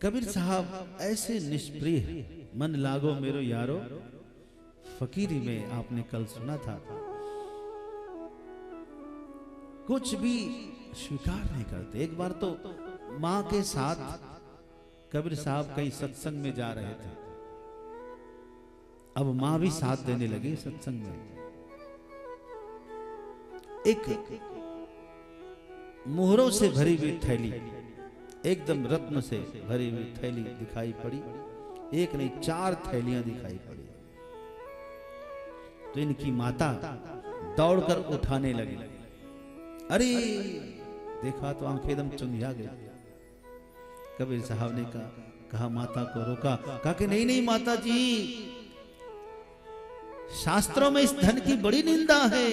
कबीर साहब ऐसे निष्प्रिय, मन लागो मेरो यारो, फकीरी में आपने कल सुना था, कुछ भी स्वीकार नहीं करते। एक बार तो मां के साथ कबीर साहब कहीं सत्संग में जा रहे थे। अब मां भी साथ देने लगी सत्संग में। एक मोहरों से भरी हुई थैली, एकदम रत्न से भरी हुई थैली दिखाई पड़ी। एक नहीं, 4 थैलियां दिखाई पड़ी। तो इनकी माता दौड़कर उठाने लगी। अरे देखा तो आंखें एकदम चुंधिया गई। कबीर साहब ने कहा माता को रोका, कहा कि नहीं नहीं माता जी, शास्त्रों में इस धन की बड़ी निंदा है।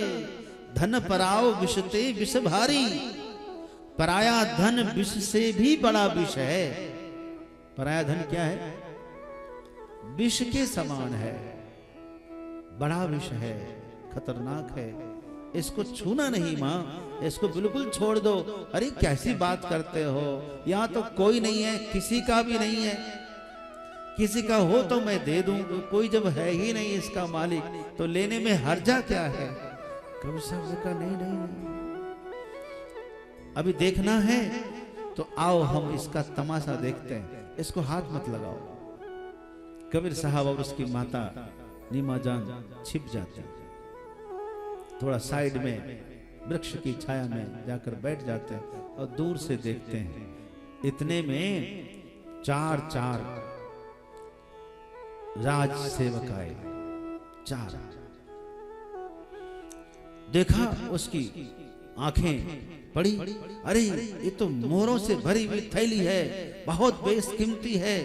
धन पराओ विषते विष भारी, पराया धन विष से भी बड़ा विष है। पराया धन क्या है? विष के समान है, बड़ा विष है, खतरनाक है। इसको छूना नहीं मां, इसको बिल्कुल छोड़ दो। अरे कैसी बात करते हो, यहां तो कोई नहीं है, किसी का भी नहीं है। किसी का हो तो मैं दे दूं, कोई जब है ही नहीं इसका मालिक, तो लेने में हर्जा क्या है? कबीर साहब ने कहा नहीं नहीं, अभी देखना है तो आओ हम इसका तमाशा देखते हैं, इसको हाथ मत लगाओ। कबीर साहब और उसकी माता नीमा जान छिप जाते हैं, थोड़ा साइड में वृक्ष की छाया में जाकर बैठ जाते हैं और दूर से देखते हैं। इतने में 4 राज सेवक आए। 4 देखा, उसकी आंखें पड़ी। अरे ये तो मोहरों से भरी हुई थैली है, बहुत बेशकीमती है,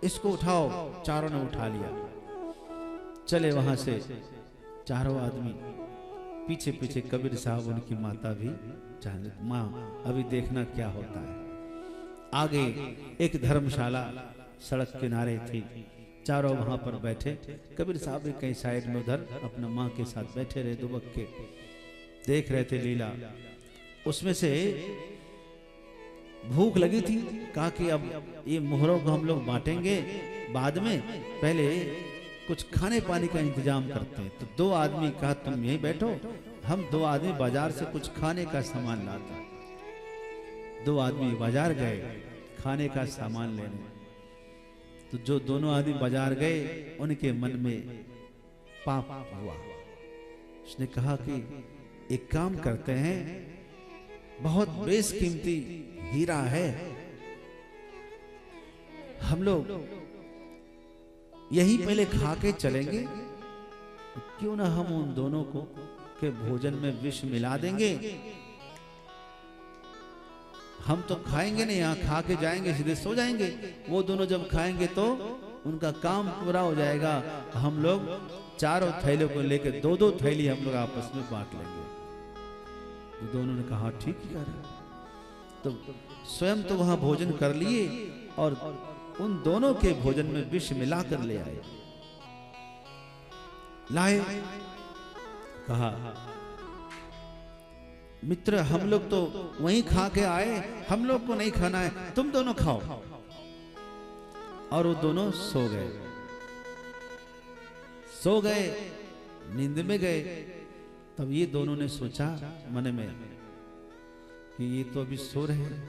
इसको उठाओ। चारों ने उठा लिया। चले वहां से चारों आदमी, पीछे पीछे कबीर साहब, उनकी माता भी चाहे मां अभी देखना क्या होता है। आगे एक धर्मशाला सड़क किनारे थी, चारों वहां पर बैठे। कबीर साहब भी कहीं साइड में उधर अपना मां के साथ बैठे रहे, दुबक के देख रहे थे लीला। उसमें से भूख लगी थी, कहा कि अब ये मोहरों को हम लोग बांटेंगे बाद में, पहले कुछ खाने पानी का इंतजाम करते हैं। तो 2 आदमी कहा तुम यहीं बैठो, हम 2 आदमी बाजार से कुछ खाने का सामान लाते। 2 आदमी बाजार गए खाने का सामान लेने। तो जो दोनों आदमी बाजार गए, उनके मन में पाप हुआ। उसने कहा कि एक काम करते हैं, बहुत बेशकीमती हीरा है, हम लोग यही पहले खा के चलेंगे, क्यों ना हम उन दोनों को के भोजन में विष मिला देंगे। हम तो खाएंगे नहीं, यहाँ खा के जाएंगे, सीधे सो जाएंगे। वो दोनों जब खाएंगे तो उनका काम पूरा हो जाएगा। हम लोग 4 थैलियों को लेकर 2-2 थैली हम लोग आपस में बांट लेंगे। तो दोनों ने कहा ठीक ही कर। तो स्वयं तो वहां भोजन कर लिए और उन दोनों के भोजन में विष मिलाकर ले आए। लाए, कहा मित्र हम लोग तो वहीं खा के आए, हम लोग को नहीं खाना है, तुम दोनों खाओ। और वो दोनों सो गए, नींद में गए। तब ये दोनों ने सोचा मन में कि ये तो अभी सो रहे हैं,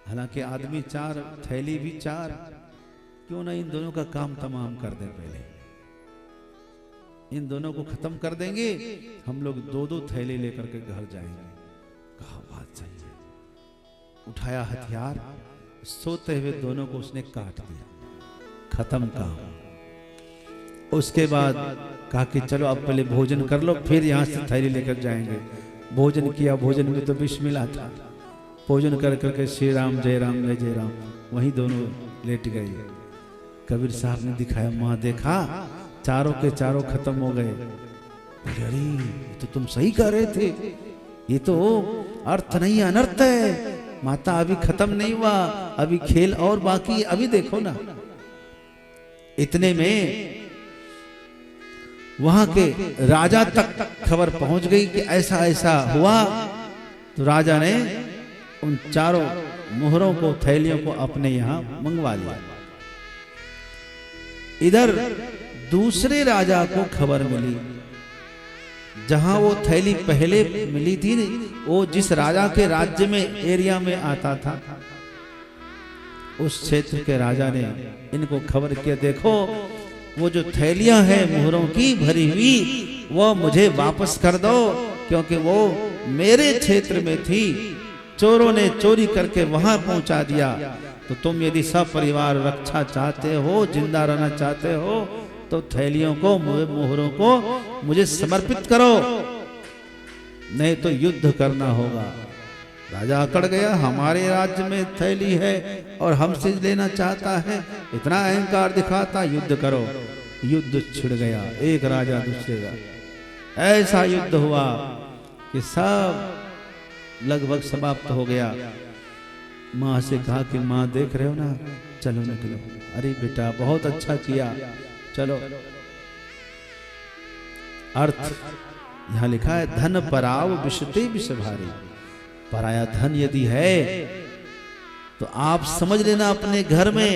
हालांकि आदमी 4, थैली भी 4, क्यों ना इन दोनों का काम तमाम कर दें। पहले इन दोनों को खत्म कर देंगे, हम लोग 2-2 थैली लेकर के घर जाएंगे। कहा बात सही है। उठाया हथियार, सोते हुए दोनों को उसने काट दिया, खत्म काम। उसके बाद कहा कि चलो अब पहले भोजन कर लो, फिर यहां से थैली लेकर जाएंगे। भोजन किया, भोजन में तो विष मिला था। भोजन कर करके श्री राम जय राम जय राम, वहीं दोनों लेट गए। कबीर साहब ने दिखाया, मां देखा 4 के 4 खत्म हो गए। अरे तो तुम सही कह रहे थे, ये तो अर्थ नहीं अनर्थ है। माता अभी खत्म नहीं हुआ, अभी खेल और बाकी है, अभी देखो ना। इतने में वहां के राजा तक खबर पहुंच गई कि ऐसा ऐसा हुआ। तो राजा ने उन 4 मोहरों को, थैलियों को अपने यहां मंगवा लिया। इधर दूसरे राजा को खबर मिली, जहां वो थैली पहले मिली थी, वो जिस राजा के राज्य में, एरिया में आता था, उस क्षेत्र के राजा ने इनको खबर किया, देखो वो जो थैलियां हैं मोहरों की भरी हुई, वो मुझे वापस कर दो, क्योंकि वो मेरे क्षेत्र में थी, चोरों ने चोरी करके वहां पहुंचा दिया। तो तुम यदि सब परिवार रक्षा चाहते हो, जिंदा रहना चाहते हो, तो थैलियों को, मोहरों को मुझे समर्पित करो, नहीं तो युद्ध करना होगा। राजा अकड़ गया, हमारे राज्य में थैली है और हमसे लेना चाहता है, इतना अहंकार दिखाता, युद्ध करो। युद्ध छिड़ गया, एक राजा दूसरे का। ऐसा युद्ध हुआ कि सब लगभग समाप्त हो गया। माँ से कहा कि माँ देख रहे हो ना, चलो निकलो। अरे बेटा बहुत अच्छा किया, चलो। अर्थ यहां लिखा है, धन पराव विषते विष भारी। पराया धन यदि है तो आप समझ लेना, अपने घर में,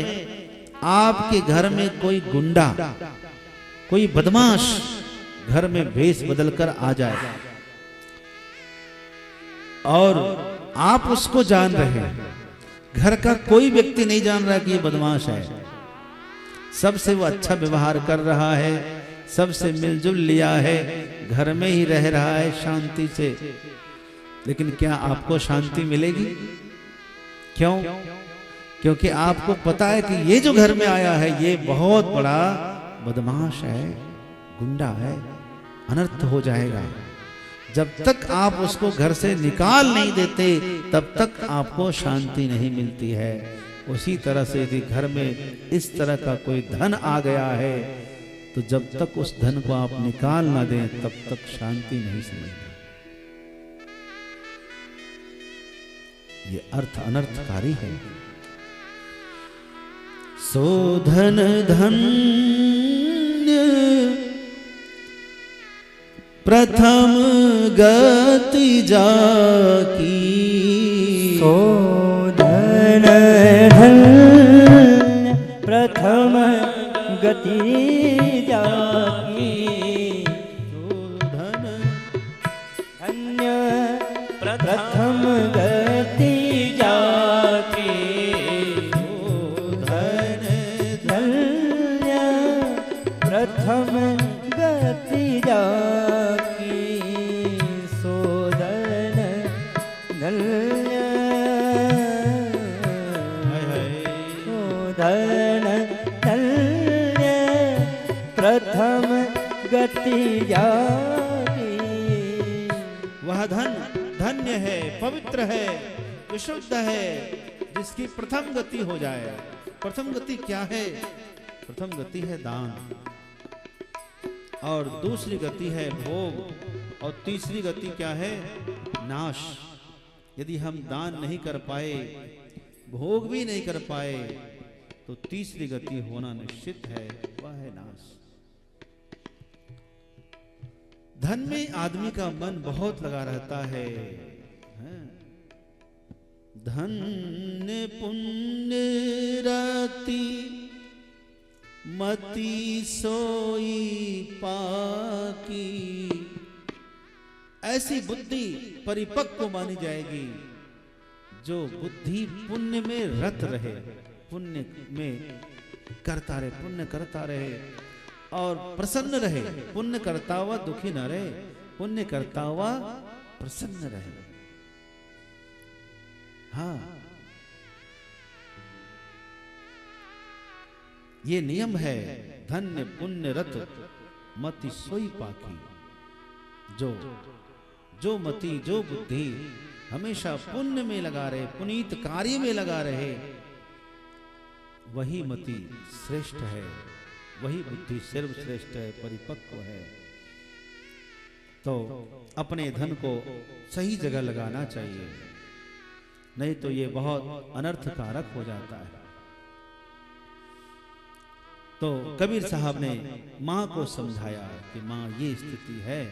आपके घर में कोई गुंडा, कोई बदमाश घर में भेष बदलकर आ जाए और आप उसको जान रहे हैं, घर का कोई व्यक्ति नहीं जान रहा कि ये बदमाश है, सबसे वो अच्छा व्यवहार कर रहा है, सबसे मिलजुल लिया है, घर में ही रह रहा है शांति से, लेकिन क्या आपको शांति मिलेगी? क्यों? क्योंकि आपको पता है कि ये जो घर में आया है ये बहुत बड़ा बदमाश है, गुंडा है, अनर्थ हो जाएगा। जब तक आप उसको घर से निकाल नहीं देते तब तक आपको शांति नहीं मिलती है। उसी तरह से यदि घर में इस तरह का कोई धन आ गया है तो जब तक उस धन को आप निकाल ना दें तब तक शांति नहीं समझना। ये अर्थ अनर्थकारी है। सो धन धन्य प्रथम गति जाकी, सो धन धन्य प्रथम गति जाकी, सो धन धन्य प्रथम गति जाकी, सो धन धन्य प्रथम गति जाकी, सो धन धन्य, सो धन धन्य प्रथम गति जाकी। वह धन धन्य है, पवित्र है, विशुद्ध है, जिसकी प्रथम गति हो जाए। प्रथम गति क्या है? प्रथम गति है दान, और दूसरी गति है भोग, और तीसरी गति क्या है? नाश। यदि हम दान नहीं कर पाए, भोग भी नहीं कर पाए, तो तीसरी गति होना निश्चित है, वह है नाश। धन में आदमी का मन बहुत लगा रहता है। धन्य पुण्य रति मति सोई पाकी, ऐसी बुद्धि परिपक्व मानी जाएगी जो बुद्धि पुण्य में रत रहे, पुण्य में करता रहे, पुण्य करता रहे और प्रसन्न रहे। पुण्य करता हुआ दुखी न रहे, पुण्य करता हुआ प्रसन्न रहे। हाँ, ये नियम है। धन्य पुण्य रत मति सोई पाकी, जो मति, जो बुद्धि हमेशा पुण्य में लगा रहे, पुनीत कार्य में लगा रहे, वही मति श्रेष्ठ है, वही बुद्धि सर्वश्रेष्ठ है, परिपक्व है। तो अपने धन को सही जगह लगाना चाहिए, नहीं तो ये बहुत अनर्थकारक हो जाता है। तो कबीर साहब ने माँ को समझाया कि माँ ये स्थिति है,